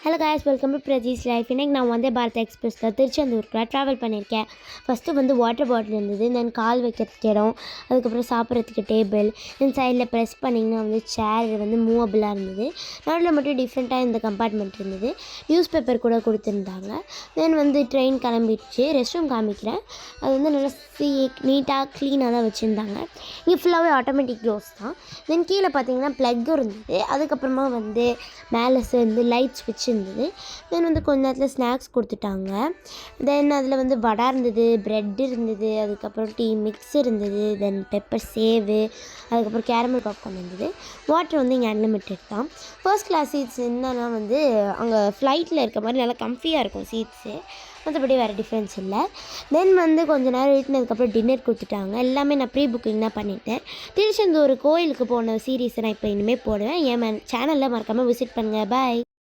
Hello guys, welcome to Prajees life. இன்றைக்கி நான் வந்தே பாரத் எக்ஸ்பிரஸில் திருச்செந்தூருக்குலாம் ட்ராவல் பண்ணியிருக்கேன். ஃபஸ்ட்டு வந்து வாட்டர் பாட்டில் இருந்தது, தென் கால் வைக்கிறதுக்கு இடம், அதுக்கப்புறம் சாப்பிட்றதுக்கு டேபிள், தென் சைடில் ப்ரெஸ் பண்ணிங்கன்னா வந்து சேர் வந்து மூவபிளாக இருந்தது. நடுவில் மட்டும் டிஃப்ரெண்ட்டாக இந்த கம்பார்ட்மெண்ட் இருந்தது. நியூஸ் பேப்பர் கூட கொடுத்துருந்தாங்க. தென் வந்து ட்ரெயின் கிளம்பிடுச்சு. ரெஸ்ட் ரூம் காமிக்கிறேன். அது வந்து நல்லா நீட்டாக க்ளீனாக தான் வச்சுருந்தாங்க. இங்கே ஃபுல்லாகவே ஆட்டோமேட்டிக் டோர்ஸ் தான். தென் கீழே பார்த்தீங்கன்னா ப்ளக் இருந்தது. அதுக்கப்புறமா வந்து மேலே சேர்ந்து லைட் ஸ்விட்ச் இருந்தது. தென் வந்து கொஞ்ச நேரத்தில் ஸ்நாக்ஸ் கொடுத்துட்டாங்க. தென் அதில் வந்து வடை இருந்தது, ப்ரெட் இருந்தது, அதுக்கப்புறம் டீ மிக்ஸ் இருந்தது, தென் பெப்பர் சேவு, அதுக்கப்புறம் கேரமல் பாப்கார்ன் இருந்தது. வாட்டர் வந்து இங்கே அன்லிமிட்டட் தான். ஃபர்ஸ்ட் கிளாஸ் சீட்ஸ் என்னன்னா வந்து அங்கே ஃப்ளைட்டில் இருக்க மாதிரி நல்லா கம்ஃபியாக இருக்கும் சீட்ஸு. மற்றபடி வேறு டிஃப்ரென்ஸ் இல்லை. தென் வந்து கொஞ்சம் நேரம் வீட்டினதுக்கப்புறம் டின்னர் கொடுத்துட்டாங்க. எல்லாமே நான் ப்ரீ புக்கிங் தான் பண்ணிட்டேன். திருச்செந்தூர் கோயிலுக்கு போன சீரீஸை நான் இப்போ இனிமேல் போடுவேன். என் சேனலில் மறக்காமல் விசிட் பண்ணுங்கள். பாய்.